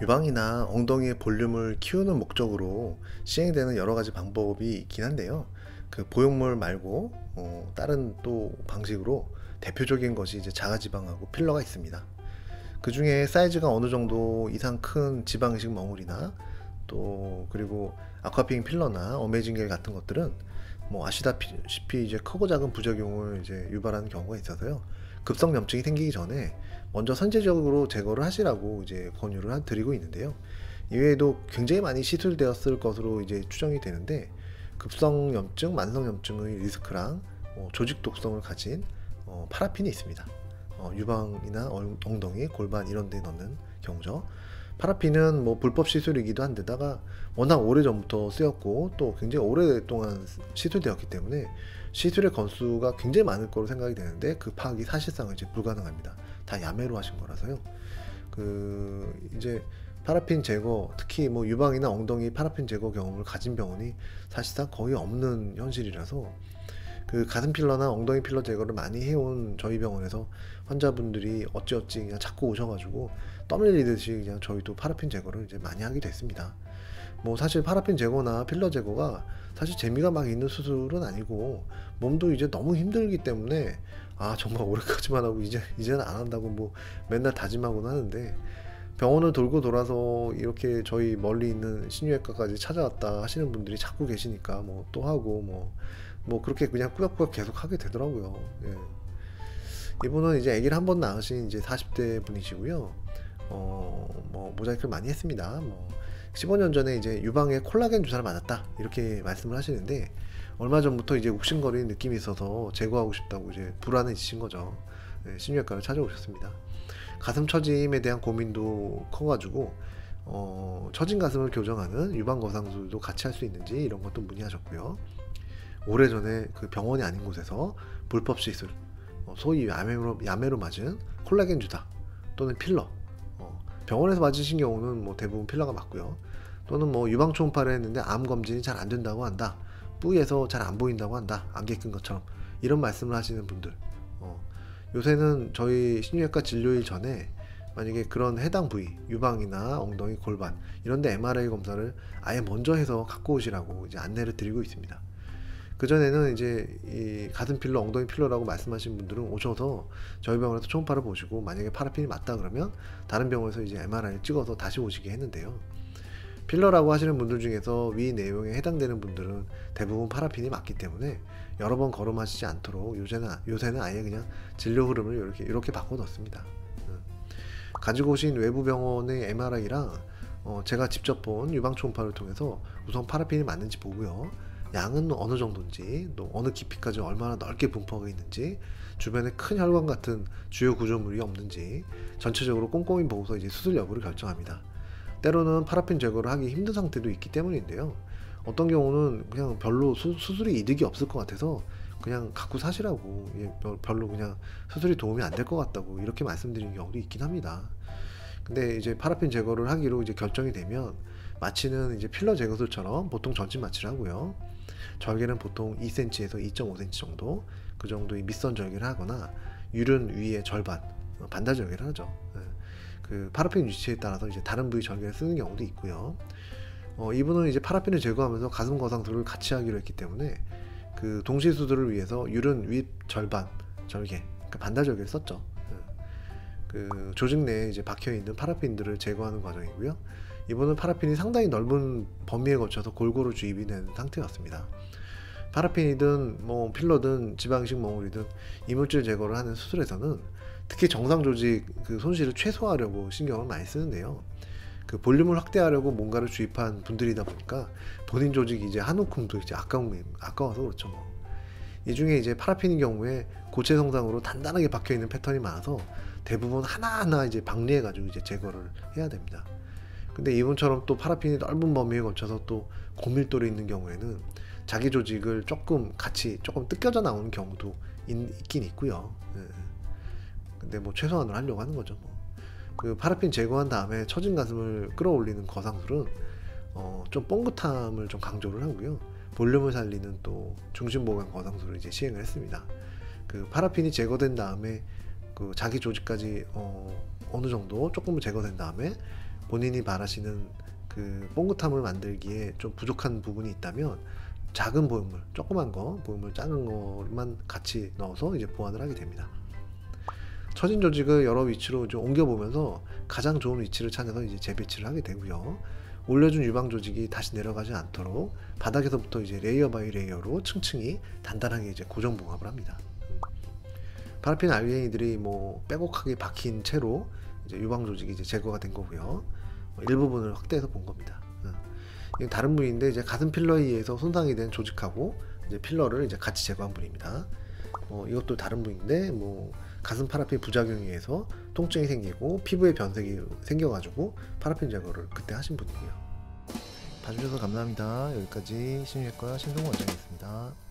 유방이나 엉덩이의 볼륨을 키우는 목적으로 시행되는 여러 가지 방법이 있긴 한데요. 그 보형물 말고 다른 또 방식으로 대표적인 것이 이제 자가지방하고 필러가 있습니다. 그 중에 사이즈가 어느 정도 이상 큰 지방이식 머물이나 또 그리고 아쿠아핑 필러나 어메이징 겔 같은 것들은 뭐 아시다시피 이제 크고 작은 부작용을 이제 유발하는 경우가 있어서요. 급성 염증이 생기기 전에 먼저 선제적으로 제거를 하시라고 이제 권유를 드리고 있는데요. 이외에도 굉장히 많이 시술되었을 것으로 이제 추정이 되는데 급성 염증, 만성 염증의 리스크랑 조직 독성을 가진 파라핀이 있습니다. 유방이나 엉덩이, 골반 이런 데 넣는 경우죠. 파라핀은 뭐 불법 시술이기도 한데다가 워낙 오래전부터 쓰였고 또 굉장히 오랫동안 시술되었기 때문에 시술의 건수가 굉장히 많을 거로 생각이 되는데 그 파악이 사실상 이제 불가능합니다. 다 야매로 하신 거라서요. 이제 파라핀 제거, 특히 뭐 유방이나 엉덩이 파라핀 제거 경험을 가진 병원이 사실상 거의 없는 현실이라서 그 가슴 필러나 엉덩이 필러 제거를 많이 해온 저희 병원에서 환자분들이 어찌어찌 그냥 자꾸 오셔가지고 떠밀리듯이 그냥 저희도 파라핀 제거를 이제 많이 하게 됐습니다. 뭐 사실 파라핀 제거나 필러 제거가 사실 재미가 막 있는 수술은 아니고 몸도 이제 너무 힘들기 때문에 정말 오래까지만 하고 이제는 안 한다고 뭐 맨날 다짐하곤 하는데 병원을 돌고 돌아서 이렇게 저희 멀리 있는 신유외과까지 찾아왔다 하시는 분들이 자꾸 계시니까 뭐 또 하고 뭐 그렇게 그냥 꾸역꾸역 계속 하게 되더라고요. 예. 이분은 이제 아기를 한 번 낳으신 이제 40대 분이시고요. 뭐 모자이크를 많이 했습니다. 뭐 15년 전에 이제 유방에 콜라겐 주사를 맞았다 이렇게 말씀을 하시는데 얼마 전부터 이제 욱신거리는 느낌이 있어서 제거하고 싶다고 이제 불안해지신 거죠. 네, 신유외과를 찾아오셨습니다. 가슴 처짐에 대한 고민도 커가지고 처진 가슴을 교정하는 유방 거상술도 같이 할 수 있는지 이런 것도 문의하셨고요. 오래전에 그 병원이 아닌 곳에서 불법 시술, 소위 야매로 맞은 콜라겐 주사 또는 필러, 병원에서 맞으신 경우는 뭐 대부분 필러가 맞고요. 또는 뭐 유방 초음파를 했는데 암 검진이 잘 안 된다고 한다, 뿌에서 잘 안 보인다고 한다, 안개 낀 것처럼 이런 말씀을 하시는 분들, 요새는 저희 신유외과 진료일 전에 만약에 그런 해당 부위, 유방이나 엉덩이, 골반 이런데 MRI 검사를 아예 먼저 해서 갖고 오시라고 이제 안내를 드리고 있습니다. 그전에는 이제 이 가슴 필러, 엉덩이 필러라고 말씀하신 분들은 오셔서 저희 병원에서 초음파를 보시고 만약에 파라핀이 맞다 그러면 다른 병원에서 이제 MRI를 찍어서 다시 오시게 했는데요. 필러라고 하시는 분들 중에서 위 내용에 해당되는 분들은 대부분 파라핀이 맞기 때문에 여러 번 거름하시지 않도록 요새는 아예 그냥 진료 흐름을 이렇게 바꿔 놓습니다. 가지고 오신 외부 병원의 MRI랑 제가 직접 본 유방 초음파를 통해서 우선 파라핀이 맞는지 보고요. 양은 어느 정도인지, 또 어느 깊이까지 얼마나 넓게 분포가 있는지, 주변에 큰 혈관 같은 주요 구조물이 없는지 전체적으로 꼼꼼히 보고서 이제 수술 여부를 결정합니다. 때로는 파라핀 제거를 하기 힘든 상태도 있기 때문인데요. 어떤 경우는 그냥 별로 수술이 이득이 없을 것 같아서 그냥 갖고 사시라고, 별로 그냥 수술이 도움이 안 될 것 같다고 이렇게 말씀드리는 경우도 있긴 합니다. 근데 이제 파라핀 제거를 하기로 이제 결정이 되면 마취는 이제 필러 제거술처럼 보통 전진 마취를 하고요. 절개는 보통 2cm에서 2.5cm 정도, 그 정도의 밑선 절개를 하거나 유륜 위의 절반, 반달 절개를 하죠. 그 파라핀 위치에 따라서 이제 다른 부위 절개를 쓰는 경우도 있고요. 이분은 이제 파라핀을 제거하면서 가슴 거상술을 같이 하기로 했기 때문에 그 동시 수술을 위해서 유륜 윗 절반 절개, 그 반달 절개를 썼죠. 그 조직 내에 이제 박혀 있는 파라핀들을 제거하는 과정이고요. 이분은 파라핀이 상당히 넓은 범위에 걸쳐서 골고루 주입이 된 상태였습니다. 파라핀이든 뭐 필러든 지방이식 머물이든 이물질 제거를 하는 수술에서는 특히 정상 조직 그 손실을 최소화하려고 신경을 많이 쓰는데요. 그 볼륨을 확대하려고 뭔가를 주입한 분들이다 보니까 본인 조직이 이제 한 움큼도 이제 아까워서 그렇죠. 이 중에 이제 파라핀인 경우에 고체 성상으로 단단하게 박혀 있는 패턴이 많아서 대부분 하나하나 이제 방리해 가지고 이제 제거를 해야 됩니다. 근데 이분처럼 또 파라핀이 넓은 범위에 걸쳐서 또 고밀도로 있는 경우에는 자기 조직을 조금 뜯겨져 나오는 경우도 있긴 있고요. 근데 뭐 최소한으로 하려고 하는 거죠. 그 파라핀 제거한 다음에 처진 가슴을 끌어올리는 거상술은 좀 뻥긋함을 좀 강조를 하고요. 볼륨을 살리는 또 중심 보강 거상술을 이제 시행을 했습니다. 그 파라핀이 제거된 다음에 그 자기 조직까지 어느 정도 조금 제거된 다음에 본인이 바라시는 그 뽕긋함을 만들기에 좀 부족한 부분이 있다면 작은 보형물, 조그만 거, 보형물 작은 것만 같이 넣어서 이제 보완을 하게 됩니다. 처진 조직을 여러 위치로 좀 옮겨보면서 가장 좋은 위치를 찾아서 이제 재배치를 하게 되고요. 올려준 유방 조직이 다시 내려가지 않도록 바닥에서부터 이제 레이어 바이 레이어로 층층이 단단하게 이제 고정 봉합을 합니다. 파라핀 알갱이들이 뭐 빼곡하게 박힌 채로 이제 유방 조직이 이제 제거가 된 거고요. 일부분을 확대해서 본 겁니다. 이건 다른 부위인데 이제 가슴 필러에 의해서 손상이 된 조직하고 이제 필러를 이제 같이 제거한 부위입니다. 이것도 다른 부위인데 뭐 가슴 파라핀 부작용에 의해서 통증이 생기고 피부에 변색이 생겨가지고 파라핀 제거를 그때 하신 분이고요. 봐주셔서 감사합니다. 여기까지 신유외과 신동원 원장이었습니다.